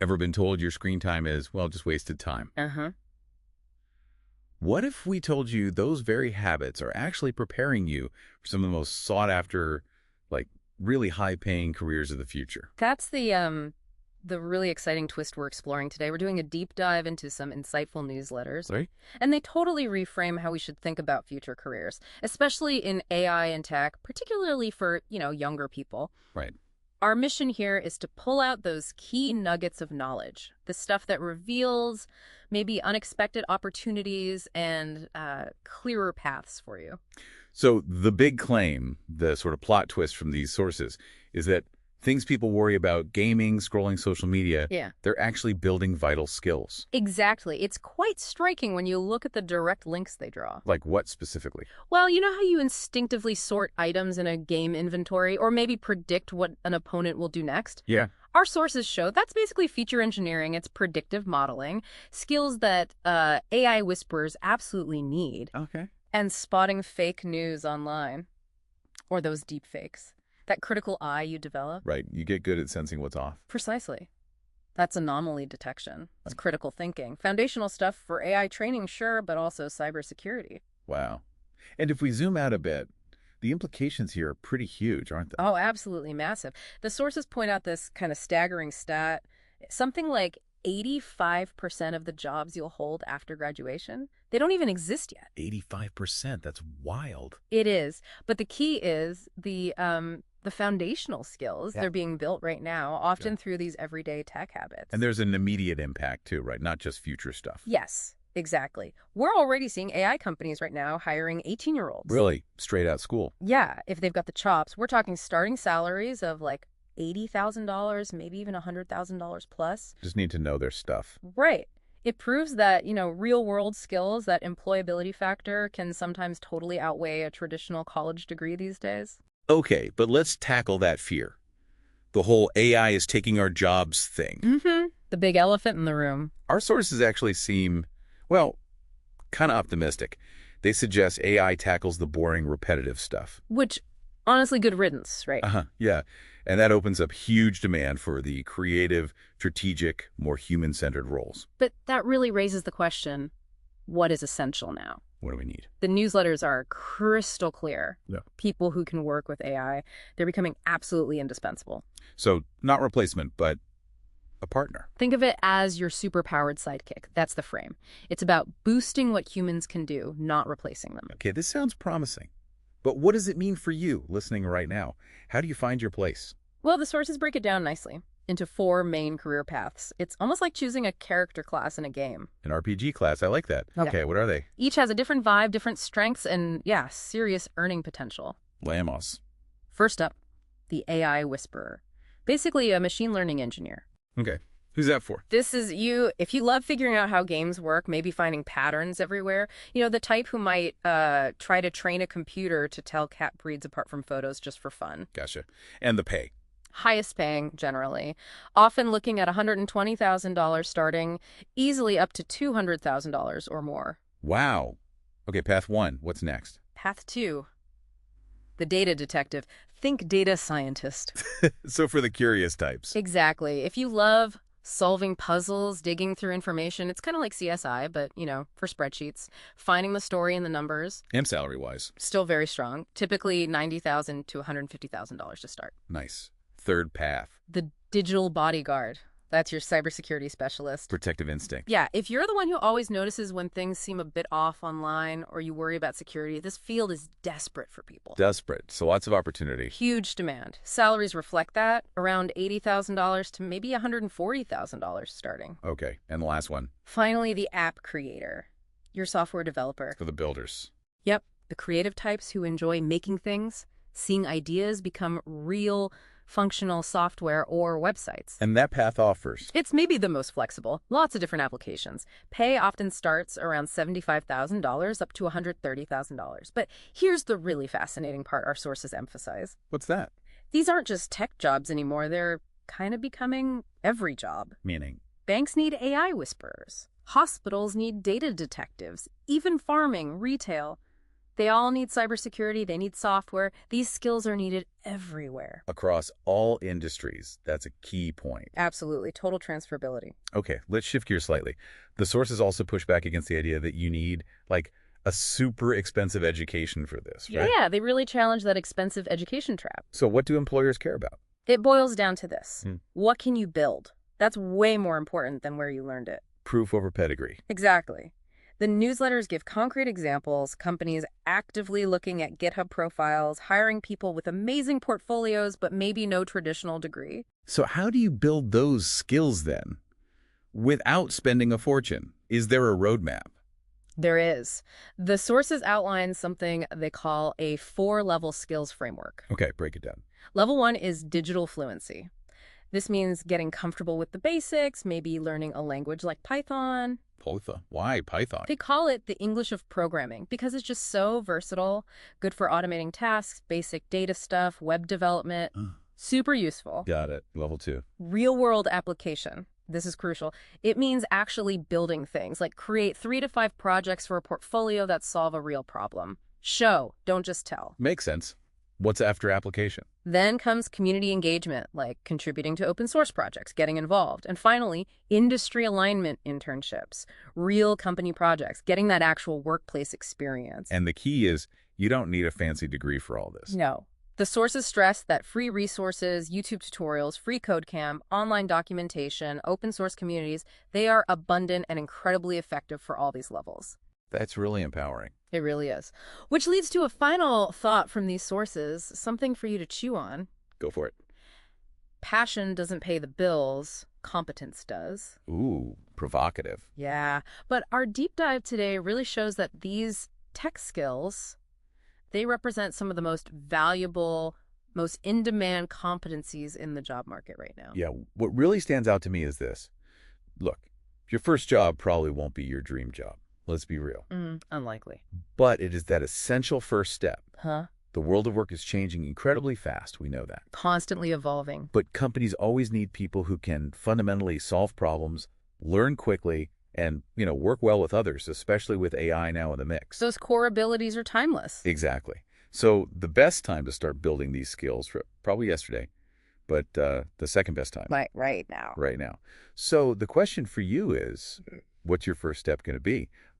Ever been told your screen time is, well, just wasted time? Uh-huh. What if we told you those very habits are actually preparing you for some of the most sought-after, like, really high-paying careers of the future? That's the really exciting twist we're exploring today. We're doing a deep dive into some insightful newsletters, Right? and they totally reframe how we should think about future careers, especially in AI and tech, particularly for, younger people. Right. Our mission here is to pull out those key nuggets of knowledge, the stuff that reveals maybe unexpected opportunities and clearer paths for you. So the big claim, the sort of plot twist from these sources, is that things people worry about, gaming, scrolling social media, Yeah. they're actually building vital skills. Exactly. It's quite striking when you look at the direct links they draw. Like what specifically? Well, you know how you instinctively sort items in a game inventory or maybe predict what an opponent will do next? Yeah. Our sources show that's basically feature engineering. It's predictive modeling, skills that AI whisperers absolutely need, Okay. and spotting fake news online or those deep fakes. That critical eye you develop. Right. You get good at sensing what's off. Precisely. That's anomaly detection. It's critical thinking. Foundational stuff for AI training, sure, but also cybersecurity. Wow. And if we zoom out a bit, the implications here are pretty huge, aren't they? Oh, absolutely massive. The sources point out this kind of staggering stat. Something like 85% of the jobs you'll hold after graduation, they don't even exist yet. 85%. That's wild. It is. But the key is the foundational skills. Yeah. They're being built right now, often through these everyday tech habits. And there's an immediate impact too, right? Not just future stuff. Yes, exactly. We're already seeing AI companies right now hiring 18-year-olds. Really? Straight out school. Yeah, if they've got the chops. We're talking starting salaries of like $80,000, maybe even $100,000 plus. Just need to know their stuff. Right. It proves that, real-world skills, that employability factor can sometimes totally outweigh a traditional college degree these days. Okay, but let's tackle that fear. The whole AI is taking our jobs thing. Mm-hmm. The big elephant in the room. Our sources actually seem, well, kind of optimistic. They suggest AI tackles the boring, repetitive stuff. Which, honestly, good riddance, right? Yeah. And that opens up huge demand for the creative, strategic, more human-centered roles. But that really raises the question, what is essential now? What do we need? The newsletters are crystal clear. Yeah. People who can work with AI, they're becoming absolutely indispensable. So not replacement, but a partner. Think of it as your superpowered sidekick. That's the frame. It's about boosting what humans can do, not replacing them. Okay, this sounds promising. But what does it mean for you listening right now? How do you find your place? Well, the sources break it down nicely into 4 main career paths. It's almost like choosing a character class in a game. An RPG class, I like that. Okay, what are they? Each has a different vibe, different strengths, and serious earning potential. Lamos. First up, the AI whisperer. Basically a machine learning engineer. Okay, who's that for? This is you, if you love figuring out how games work, maybe finding patterns everywhere, the type who might try to train a computer to tell cat breeds apart from photos just for fun. Gotcha. And the pay. Highest paying, generally. Often looking at $120,000 starting, easily up to $200,000 or more. Wow. Okay, path 1. What's next? Path 2. The data detective. Think data scientist. So for the curious types. Exactly. If you love solving puzzles, digging through information, it's kind of like CSI, but, for spreadsheets. Finding the story in the numbers. And salary-wise. Still very strong. Typically $90,000 to $150,000 to start. Nice. Third path. The digital bodyguard. That's your cybersecurity specialist. Protective instinct. Yeah, if you're the one who always notices when things seem a bit off online or you worry about security, this field is desperate for people. Desperate. So lots of opportunity. Huge demand. Salaries reflect that, around $80,000 to maybe $140,000 starting. Okay, and the last one. Finally, the app creator. Your software developer. For the builders. Yep, the creative types who enjoy making things, seeing ideas become real functional software or websites. And that path offers? It's maybe the most flexible. Lots of different applications. Pay often starts around $75,000 up to $130,000. But here's the really fascinating part our sources emphasize. What's that? These aren't just tech jobs anymore. They're kind of becoming every job. Meaning? Banks need AI whisperers. Hospitals need data detectives. Even farming, retail. They all need cybersecurity. They need software. These skills are needed everywhere. Across all industries. That's a key point. Absolutely. Total transferability. Okay, let's shift gears slightly. The sources also push back against the idea that you need, like, a super expensive education for this, right? Yeah, they really challenge that expensive education trap. So what do employers care about? It boils down to this. Hmm. What can you build? That's way more important than where you learned it. Proof over pedigree. Exactly. The newsletters give concrete examples, companies actively looking at GitHub profiles, hiring people with amazing portfolios but maybe no traditional degree. So how do you build those skills then without spending a fortune? Is there a roadmap? There is. The sources outline something they call a 4-level skills framework. Okay, break it down. Level 1 is digital fluency. This means getting comfortable with the basics, maybe learning a language like Python. Python. Why Python? They call it the English of programming because it's just so versatile, good for automating tasks, basic data stuff, web development. Super useful. Got it. Level 2. Real-world application. This is crucial. It means actually building things, like create 3 to 5 projects for a portfolio that solve a real problem. Show, don't just tell. Makes sense. What's after application? Then comes community engagement, like contributing to open source projects, getting involved. And finally, industry alignment internships, real company projects, getting that actual workplace experience. And the key is you don't need a fancy degree for all this. No. The sources stress that free resources, YouTube tutorials, free code camp, online documentation, open source communities, they are abundant and incredibly effective for all these levels. That's really empowering. It really is. Which leads to a final thought from these sources, something for you to chew on. Go for it. Passion doesn't pay the bills, competence does. Ooh, provocative. Yeah, but our deep dive today really shows that these tech skills, they represent some of the most valuable, most in-demand competencies in the job market right now. Yeah, what really stands out to me is this. Look, your first job probably won't be your dream job. Let's be real. Unlikely. But it is that essential first step. Huh? The world of work is changing incredibly fast. We know that. Constantly evolving. But companies always need people who can fundamentally solve problems, learn quickly, and, work well with others, especially with AI now in the mix. Those core abilities are timeless. Exactly. So the best time to start building these skills, probably yesterday, but the second best time. Right now. Right now. So the question for you is, what's your first step going to be?